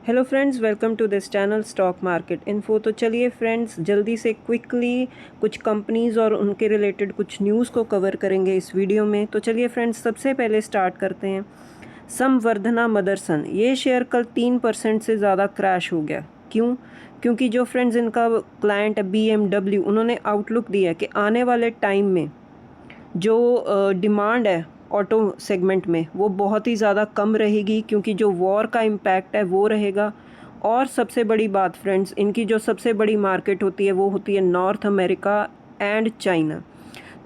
Hello friends, welcome to this channel stock market info. तो चलिए friends, जल्दी से क्विकली कुछ कंपनीज़ और उनके रिलेटेड कुछ न्यूज़ को कवर करेंगे इस वीडियो में। तो चलिए फ्रेंड्स, सबसे पहले स्टार्ट करते हैं। संवर्धना मदरसन, ये शेयर कल 3% से ज़्यादा क्रैश हो गया। क्यों? क्योंकि जो फ्रेंड्स इनका क्लाइंट है BMW, उन्होंने आउटलुक दिया कि आने वाले टाइम में जो डिमांड है ऑटो सेगमेंट में वो बहुत ही ज़्यादा कम रहेगी, क्योंकि जो वॉर का इम्पैक्ट है वो रहेगा। और सबसे बड़ी बात फ्रेंड्स, इनकी जो सबसे बड़ी मार्केट होती है वो होती है नॉर्थ अमेरिका एंड चाइना।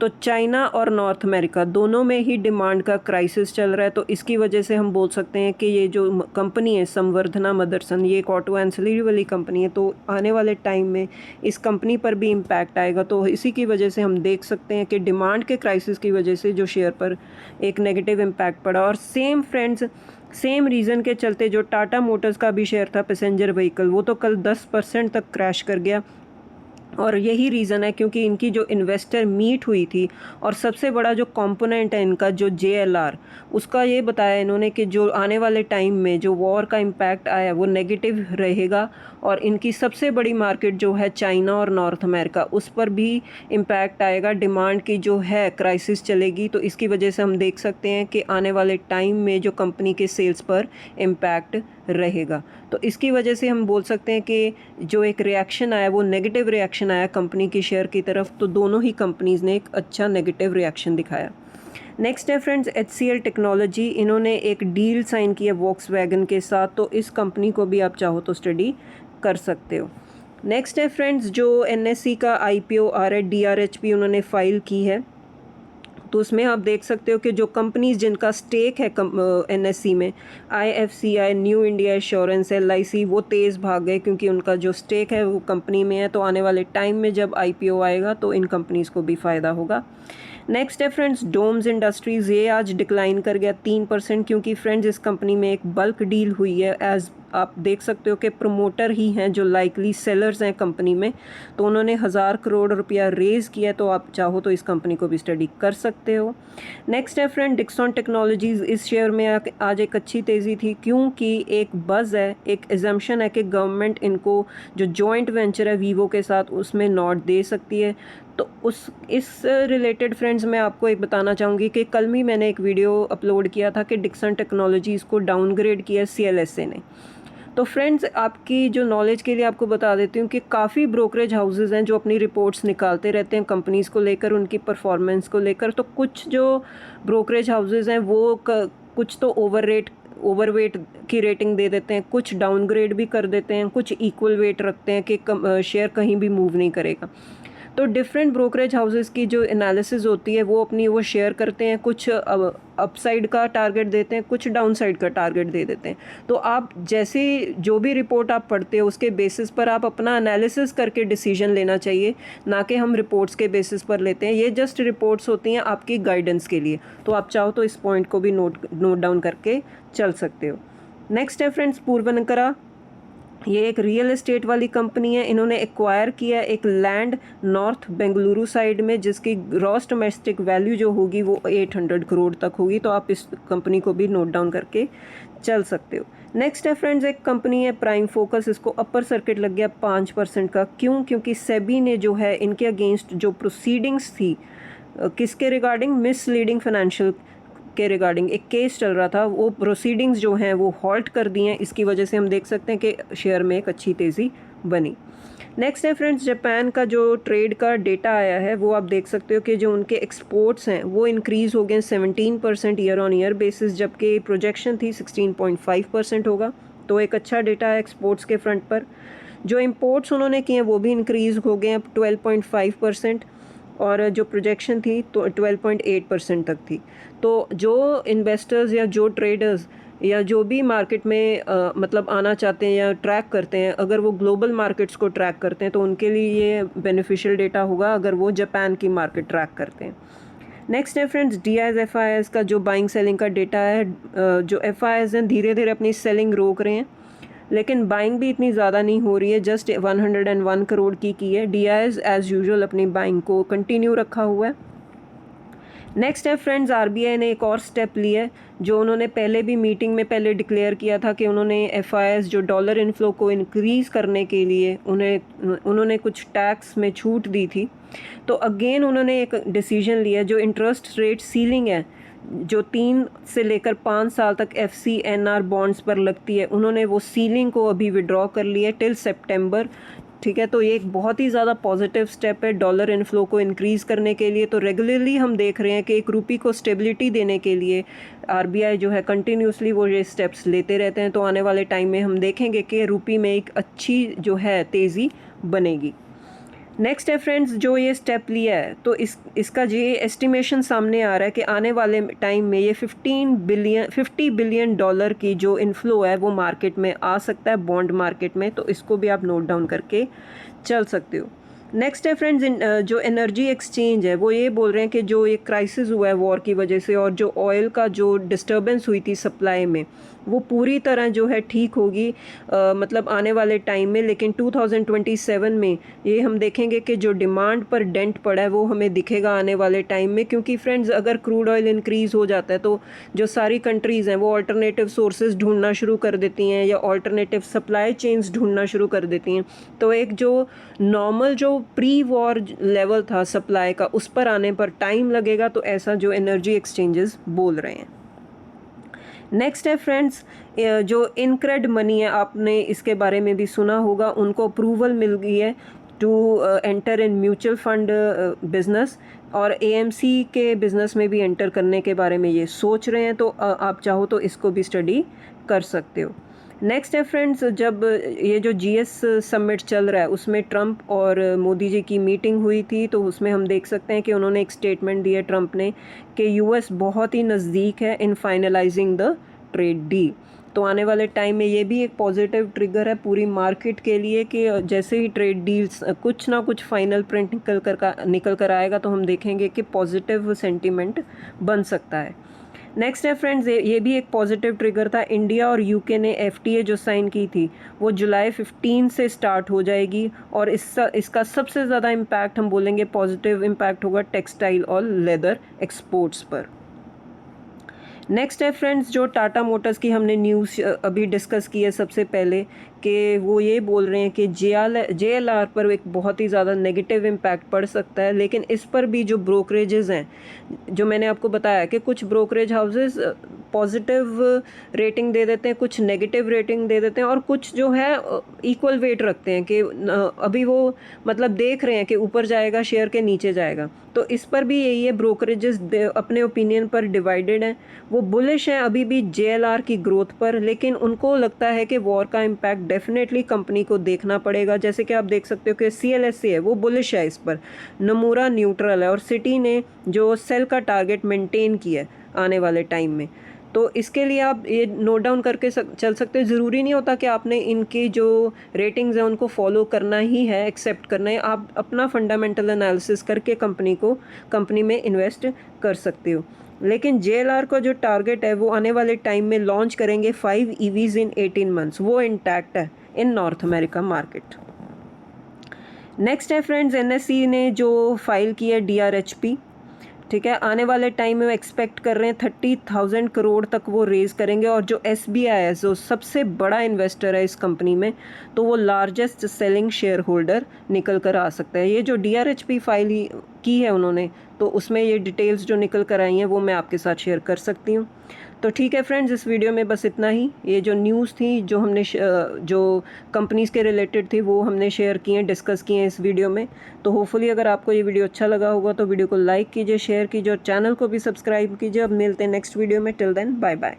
तो चाइना और नॉर्थ अमेरिका दोनों में ही डिमांड का क्राइसिस चल रहा है। तो इसकी वजह से हम बोल सकते हैं कि ये जो कंपनी है संवर्धना मदरसन, ये एक ऑटो एंसिलरी वाली कंपनी है। तो आने वाले टाइम में इस कंपनी पर भी इम्पैक्ट आएगा। तो इसी की वजह से हम देख सकते हैं कि डिमांड के क्राइसिस की वजह से जो शेयर पर एक नेगेटिव इम्पैक्ट पड़ा। और सेम फ्रेंड्स, सेम रीज़न के चलते जो टाटा मोटर्स का भी शेयर था पैसेंजर व्हीकल, वो तो कल 10% तक क्रैश कर गया। और यही रीज़न है क्योंकि इनकी जो इन्वेस्टर मीट हुई थी और सबसे बड़ा जो कंपोनेंट है इनका जो JLR, उसका ये बताया इन्होंने कि जो आने वाले टाइम में जो वॉर का इम्पैक्ट आया वो नेगेटिव रहेगा। और इनकी सबसे बड़ी मार्केट जो है चाइना और नॉर्थ अमेरिका, उस पर भी इम्पैक्ट आएगा। डिमांड की जो है क्राइसिस चलेगी। तो इसकी वजह से हम देख सकते हैं कि आने वाले टाइम में जो कंपनी के सेल्स पर इम्पैक्ट रहेगा। तो इसकी वजह से हम बोल सकते हैं कि जो एक रिएक्शन आया वो नेगेटिव रिएक्शन आया कंपनी की शेयर की तरफ। तो दोनों ही कंपनीज़ ने एक अच्छा नेगेटिव रिएक्शन दिखाया। नेक्स्ट है फ्रेंड्स HCL टेक्नोलॉजी, इन्होंने एक डील साइन की है वॉक्सवैगन के साथ। तो इस कंपनी को भी आप चाहो तो स्टडी कर सकते हो। नेक्स्ट है फ्रेंड्स, जो NSE का IPO आ रहा है DRHP, उन्होंने फाइल की है। तो उसमें आप देख सकते हो कि जो कंपनीज जिनका स्टेक है NSE में, IFCI, new India assurance, LIC, वो तेज़ भाग गए क्योंकि उनका जो स्टेक है वो कंपनी में है। तो आने वाले टाइम में जब IPO आएगा तो इन कंपनीज़ को भी फ़ायदा होगा। नेक्स्ट है फ्रेंड्स डोम्स इंडस्ट्रीज़, ये आज डिक्लाइन कर गया 3%, क्योंकि फ्रेंड्स इस कंपनी में एक बल्क डील हुई है। एज आप देख सकते हो कि प्रमोटर ही हैं जो लाइकली सेलर्स हैं कंपनी में। तो उन्होंने 1000 करोड़ रुपया रेज़ किया। तो आप चाहो तो इस कंपनी को भी स्टडी कर सकते हो। नेक्स्ट है फ्रेंड डिक्सन टेक्नोलॉजीज़, इस शेयर में आज एक अच्छी तेज़ी थी, क्योंकि एक बज़ है, एक एजम्पशन है कि गवर्नमेंट इनको जो जॉइंट वेंचर है वीवो के साथ उसमें नॉट दे सकती है। तो इस रिलेटेड फ्रेंड्स मैं आपको एक बताना चाहूँगी कि कल भी मैंने एक वीडियो अपलोड किया था कि डिक्सन टेक्नोलॉजीज़ को डाउनग्रेड किया CLSA ने। तो फ्रेंड्स, आपकी जो नॉलेज के लिए आपको बता देती हूँ कि काफ़ी ब्रोकरेज हाउसेस हैं जो अपनी रिपोर्ट्स निकालते रहते हैं कंपनीज़ को लेकर, उनकी परफॉर्मेंस को लेकर। तो कुछ जो ब्रोकरेज हाउसेस हैं वो कुछ तो ओवरवेट की रेटिंग दे देते हैं, कुछ डाउनग्रेड भी कर देते हैं, कुछ इक्वल वेट रखते हैं कि शेयर कहीं भी मूव नहीं करेगा। तो डिफरेंट ब्रोकरेज हाउसेस की जो एनालिसिस होती है वो अपनी वो शेयर करते हैं, कुछ अपसाइड का टारगेट देते हैं, कुछ डाउनसाइड का टारगेट दे देते हैं। तो आप जैसे जो भी रिपोर्ट आप पढ़ते हो उसके बेसिस पर आप अपना एनालिसिस करके डिसीजन लेना चाहिए, ना कि हम रिपोर्ट्स के बेसिस पर लेते हैं। ये जस्ट रिपोर्ट्स होती हैं आपकी गाइडेंस के लिए। तो आप चाहो तो इस पॉइंट को भी नोट डाउन करके चल सकते हो। नेक्स्ट है फ्रेंड्स पूर्वनकरा, ये एक रियल एस्टेट वाली कंपनी है। इन्होंने एक्वायर किया एक लैंड नॉर्थ बेंगलुरु साइड में, जिसकी ग्रॉस डोमेस्टिक वैल्यू जो होगी वो 800 करोड़ तक होगी। तो आप इस कंपनी को भी नोट डाउन करके चल सकते हो। नेक्स्ट है फ्रेंड्स, एक कंपनी है प्राइम फोकस, इसको अपर सर्किट लग गया 5% का। क्यों? क्योंकि सेबी ने जो है इनके अगेंस्ट जो प्रोसीडिंग्स थी, किसके रिगार्डिंग, मिसलीडिंग फाइनेंशियल के रिगार्डिंग एक केस चल रहा था, वो प्रोसीडिंग्स जो हैं वो हॉल्ट कर दी हैं। इसकी वजह से हम देख सकते हैं कि शेयर में एक अच्छी तेज़ी बनी। नेक्स्ट है फ्रेंड्स, जापान का जो ट्रेड का डेटा आया है वो आप देख सकते हो कि जो उनके एक्सपोर्ट्स हैं वो इंक्रीज़ हो गए 17% ईयर ऑन ईयर बेसिस, जबकि प्रोजेक्शन थी 16.5% होगा। तो एक अच्छा डेटा है एक्सपोर्ट्स के फ्रंट पर। जो इम्पोर्ट्स उन्होंने किए हैं वो भी इंक्रीज़ हो गए हैं 12.5%, और जो प्रोजेक्शन थी तो 12.8% तक थी। तो जो इन्वेस्टर्स या जो ट्रेडर्स या जो भी मार्केट में मतलब आना चाहते हैं या ट्रैक करते हैं, अगर वो ग्लोबल मार्केट्स को ट्रैक करते हैं तो उनके लिए ये बेनिफिशियल डेटा होगा अगर वो जापान की मार्केट ट्रैक करते हैं। नेक्स्ट है फ्रेंड्स DIS-FIS का जो बाइंग सेलिंग का डेटा है। जो FIS हैं धीरे धीरे अपनी सेलिंग रोक रहे हैं, लेकिन बाइंग भी इतनी ज़्यादा नहीं हो रही है, जस्ट 101 करोड़ की है। DIS एज़ यूजुअल अपनी बाइंग को कंटिन्यू रखा हुआ है। नेक्स्ट है फ्रेंड्स, आरबीआई ने एक और स्टेप लिया है जो उन्होंने पहले भी मीटिंग में पहले डिक्लेयर किया था कि उन्होंने एफआईआईस जो डॉलर इनफ्लो को इंक्रीज़ करने के लिए उन्होंने कुछ टैक्स में छूट दी थी। तो अगेन उन्होंने एक डिसीजन लिया जो इंटरेस्ट रेट सीलिंग है जो 3 से लेकर 5 साल तक FCNR बॉन्ड्स पर लगती है, उन्होंने वो सीलिंग को अभी विड्रॉ कर लिया है टिल सितंबर। ठीक है, तो ये एक बहुत ही ज़्यादा पॉजिटिव स्टेप है डॉलर इनफ्लो को इंक्रीज़ करने के लिए। तो रेगुलरली हम देख रहे हैं कि एक रुपये को स्टेबिलिटी देने के लिए आरबीआई जो है कंटिन्यूसली वो ये स्टेप्स लेते रहते हैं। तो आने वाले टाइम में हम देखेंगे कि रुपये में एक अच्छी जो है तेज़ी बनेगी। नेक्स्ट है फ्रेंड्स, जो ये स्टेप लिया है तो इसका ये एस्टिमेशन सामने आ रहा है कि आने वाले टाइम में ये 50 बिलियन डॉलर की जो इनफ्लो है वो मार्केट में आ सकता है, बॉन्ड मार्केट में। तो इसको भी आप नोट डाउन करके चल सकते हो। नेक्स्ट है फ्रेंड्स, जो एनर्जी एक्सचेंज है वो ये बोल रहे हैं कि जो ये क्राइसिस हुआ है वॉर की वजह से और जो ऑयल का जो डिस्टर्बेंस हुई थी सप्लाई में वो पूरी तरह जो है ठीक होगी मतलब आने वाले टाइम में। लेकिन 2027 में ये हम देखेंगे कि जो डिमांड पर डेंट पड़ा है वो हमें दिखेगा आने वाले टाइम में, क्योंकि फ्रेंड्स अगर क्रूड ऑयल इंक्रीज़ हो जाता है तो जो सारी कंट्रीज़ हैं वो अल्टरनेटिव सोर्सेज ढूंढना शुरू कर देती हैं या अल्टरनेटिव सप्लाई चेन्स ढूंढना शुरू कर देती हैं। तो एक जो नॉर्मल जो प्री वॉर लेवल था सप्लाई का उस पर आने पर टाइम लगेगा, तो ऐसा जो एनर्जी एक्सचेंजेस बोल रहे हैं। नेक्स्ट है फ्रेंड्स, जो इनक्रेड मनी है आपने इसके बारे में भी सुना होगा, उनको अप्रूवल मिल गई है to enter in mutual fund business और AMC के बिज़नेस में भी एंटर करने के बारे में ये सोच रहे हैं। तो आप चाहो तो इसको भी स्टडी कर सकते हो। नेक्स्ट है फ्रेंड्स, जब ये जो GS समिट चल रहा है उसमें ट्रंप और मोदी जी की मीटिंग हुई थी, तो उसमें हम देख सकते हैं कि उन्होंने एक स्टेटमेंट दिया ट्रंप ने कि US बहुत ही नज़दीक है इन फाइनलाइजिंग द ट्रेड डील। तो आने वाले टाइम में ये भी एक पॉजिटिव ट्रिगर है पूरी मार्केट के लिए कि जैसे ही ट्रेड डील्स कुछ ना कुछ फाइनल प्रिंट निकल कर आएगा तो हम देखेंगे कि पॉजिटिव सेंटीमेंट बन सकता है। नेक्स्ट है फ्रेंड्स, ये भी एक पॉजिटिव ट्रिगर था। इंडिया और UK ने FTA जो साइन की थी वो जुलाई 15 से स्टार्ट हो जाएगी और इसका सबसे ज़्यादा इम्पैक्ट हम बोलेंगे पॉजिटिव इम्पैक्ट होगा टेक्सटाइल और लेदर एक्सपोर्ट्स पर। नेक्स्ट है फ्रेंड्स, जो टाटा मोटर्स की हमने न्यूज़ अभी डिस्कस की है सबसे पहले कि वो ये बोल रहे हैं कि JLR पर एक बहुत ही ज़्यादा नेगेटिव इम्पैक्ट पड़ सकता है। लेकिन इस पर भी जो ब्रोकरेजेस हैं, जो मैंने आपको बताया कि कुछ ब्रोकरेज हाउसेस पॉजिटिव रेटिंग दे देते हैं, कुछ नेगेटिव रेटिंग दे देते हैं और कुछ जो है इक्वल वेट रखते हैं कि अभी वो मतलब देख रहे हैं कि ऊपर जाएगा शेयर के नीचे जाएगा। तो इस पर भी यही है, ब्रोकरेजेस अपने ओपिनियन पर डिवाइडेड हैं। वो बुलिश हैं अभी भी JLR की ग्रोथ पर, लेकिन उनको लगता है कि वॉर का इम्पैक्ट डेफिनेटली कंपनी को देखना पड़ेगा। जैसे कि आप देख सकते हो कि CLSA है वो बुलिश है इस पर, नमूरा न्यूट्रल है और सिटी ने जो सेल का टारगेट मेंटेन किया है आने वाले टाइम में। तो इसके लिए आप ये नोट डाउन करके चल सकते हो। ज़रूरी नहीं होता कि आपने इनकी जो रेटिंग्स हैं उनको फॉलो करना ही है, एक्सेप्ट करना है। आप अपना फंडामेंटल एनालिसिस करके कंपनी में इन्वेस्ट कर सकते हो। लेकिन JLR का जो टारगेट है वो आने वाले टाइम में लॉन्च करेंगे 5 EVs इन 18 मंथ्स, वो इंटैक्ट है इन नॉर्थ अमेरिका मार्केट। नेक्स्ट है फ्रेंड्स, NSE ने जो फाइल की है DRHP, ठीक है, आने वाले टाइम में एक्सपेक्ट कर रहे हैं 30,000 करोड़ तक वो रेज़ करेंगे। और जो SBI है जो सबसे बड़ा इन्वेस्टर है इस कंपनी में, तो वो लार्जेस्ट सेलिंग शेयर होल्डर निकल कर आ सकता है। ये जो DRHP फाइल की है उन्होंने, तो उसमें ये डिटेल्स जो निकल कर आई हैं वो मैं आपके साथ शेयर कर सकती हूँ। तो ठीक है फ्रेंड्स, इस वीडियो में बस इतना ही। ये जो न्यूज़ थी जो हमने जो कंपनीज़ के रिलेटेड थी वो हमने शेयर की हैं, डिस्कस किए हैं इस वीडियो में। तो होपफुली अगर आपको ये वीडियो अच्छा लगा होगा तो वीडियो को लाइक कीजिए, शेयर कीजिए और चैनल को भी सब्सक्राइब कीजिए। अब मिलते हैं नेक्स्ट वीडियो में। Till then bye bye.